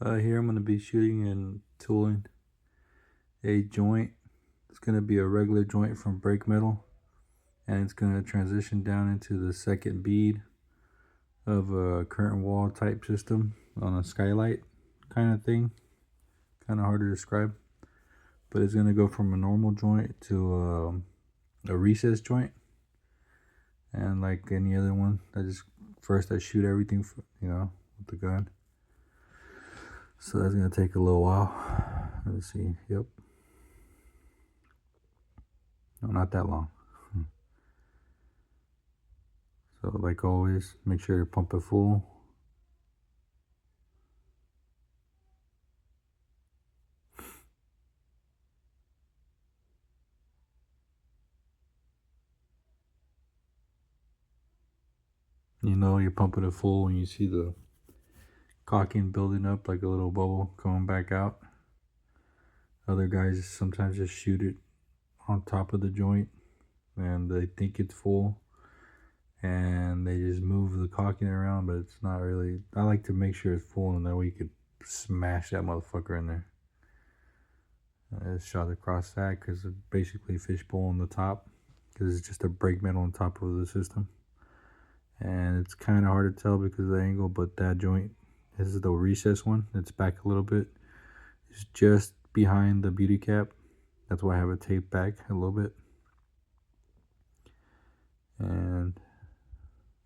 Here I'm going to be shooting and tooling a joint. It's going to be a regular joint from brake metal, and it's going to transition down into the second bead of a curtain wall type system on a skylight kind of thing. Kind of hard to describe, but it's going to go from a normal joint to a recess joint. And like any other one, I shoot everything with the gun. So that's going to take a little while. Let's see. Yep. No, not that long. So like always, make sure you pump it full. You know you're pumping it full when you see the caulking building up like a little bubble coming back out. Other guys sometimes just shoot it on top of the joint and they think it's full and they just move the caulking around, but it's not really. I like to make sure it's full and that way you could smash that motherfucker in there. I just shot across that because it's basically fishbowl on the top because it's just a brake metal on top of the system. And it's kind of hard to tell because of the angle, but that joint, this is the recess one, it's back a little bit. It's just behind the beauty cap. That's why I have it taped back a little bit. And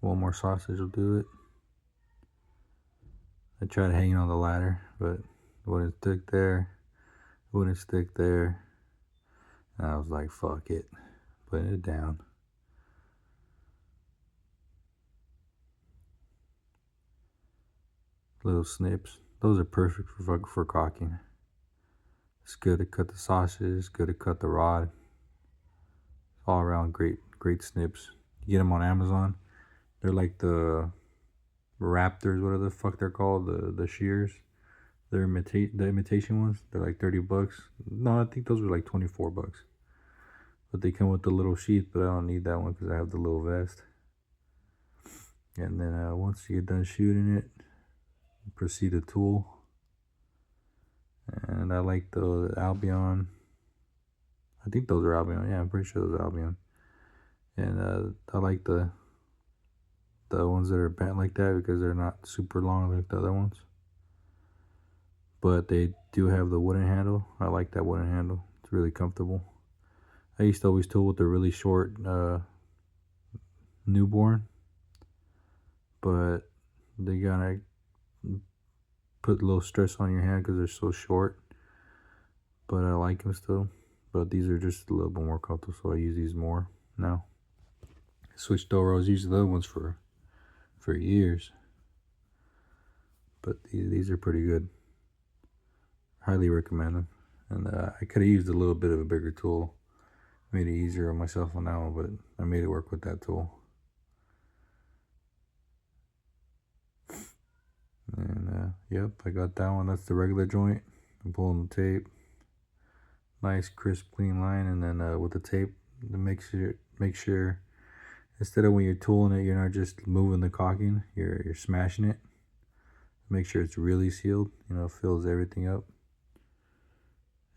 one more sausage will do it. I tried hanging on the ladder, but it wouldn't stick there. It wouldn't stick there. And I was like, fuck it. Putting it down. Little snips. Those are perfect for caulking. It's good to cut the sausage, good to cut the rod. All around great snips. You get them on Amazon. They're like the Raptors, whatever the fuck they're called, the shears. They're the imitation ones. They're like $30. No, I think those were like $24. But they come with the little sheath, but I don't need that one because I have the little vest. And then once you get done shooting it, proceed to tool. And I like the Albion. I think those are Albion. Yeah, I'm pretty sure those are Albion. And I like the ones that are bent like that because they're not super long like the other ones. But they do have the wooden handle. I like that wooden handle. It's really comfortable. I used to always tool with the really short newborn, but they gotta put a little stress on your hand because they're so short. But I like them still. But these are just a little bit more comfortable, so I use these more now. I switched over. I was using the other ones for years, but these are pretty good. Highly recommend them. And I could have used a little bit of a bigger tool. Made it easier on myself on that one, but I made it work with that tool. And yep, I got that one. That's the regular joint. I'm pulling the tape. Nice crisp clean line, and then with the tape, make sure instead of when you're tooling it, you're not just moving the caulking, you're smashing it. Make sure it's really sealed, fills everything up.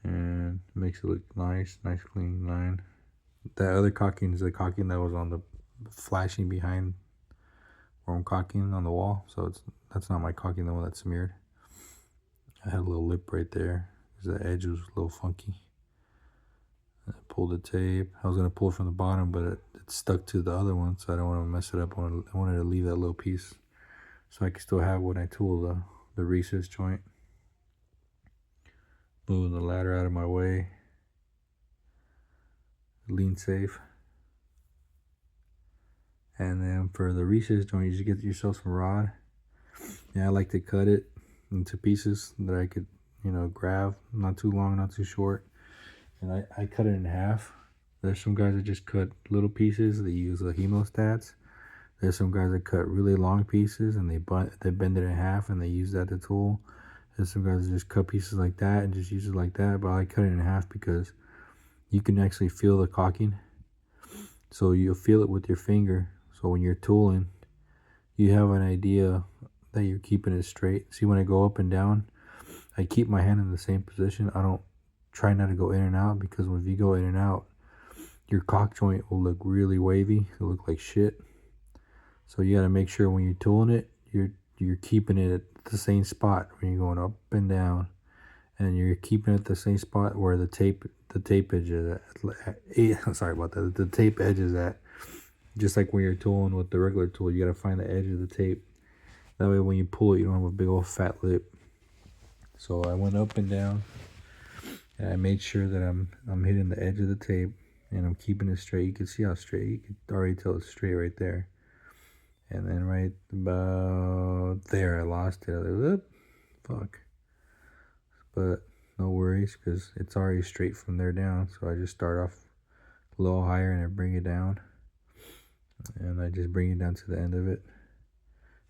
And makes it look nice clean line. That other caulking is the caulking that was on the flashing behind where I'm caulking on the wall. So that's not my caulking, the one that's smeared. I had a little lip right there because the edge was a little funky. I pulled the tape. I was going to pull it from the bottom, but it stuck to the other one, so I don't want to mess it up. I wanted to leave that little piece so I could still have when I tool the recess joint. Moving the ladder out of my way. Lean safe. And then for the recess joint, you just get yourself some rod. Yeah, I like to cut it into pieces that I could, grab. Not too long, not too short. And I cut it in half. There's some guys that just cut little pieces. They use the hemostats. There's some guys that cut really long pieces and they bend it in half and they use that to tool. There's some guys that just cut pieces like that and just use it like that. But I cut it in half because you can actually feel the caulking. So you'll feel it with your finger. So when you're tooling, you have an idea that you're keeping it straight. See, when I go up and down, I keep my hand in the same position. I don't try not to go in and out, because if you go in and out, your caulk joint will look really wavy. It'll look like shit. So you got to make sure when you're tooling it, you're keeping it at the same spot when you're going up and down, and you're keeping it at the same spot where the tape edge is at. Sorry about that. The tape edge is at. Just like when you're tooling with the regular tool, you got to find the edge of the tape. That way when you pull it, you don't have a big old fat lip. So I went up and down, and I made sure that I'm hitting the edge of the tape, and I'm keeping it straight. You can see how straight. You can already tell it's straight right there. And then right about there, I lost it. I was like, whoop, fuck. But no worries, because it's already straight from there down. So I just start off a little higher, and I bring it down. And I just bring it down to the end of it.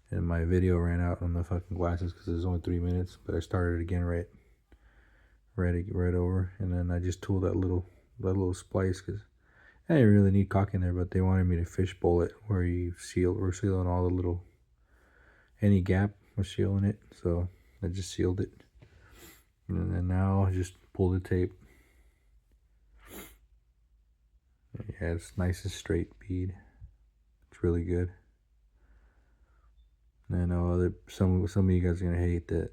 And my video ran out on the fucking glasses because it was only 3 minutes. But I started again right over. And then I just tooled that little splice, because I didn't really need caulk in there, but they wanted me to fishbowl it where we're sealing all the little, any gap, we're sealing it. So I just sealed it. And then now I just pull the tape. Yeah, it's nice and straight bead. It's really good. And I know some of you guys are gonna hate that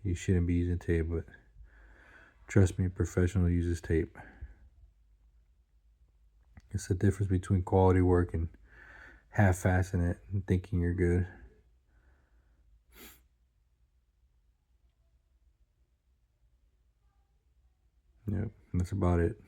you shouldn't be using tape, but trust me, a professional uses tape. It's the difference between quality work and half-assing it and thinking you're good. Yep, that's about it.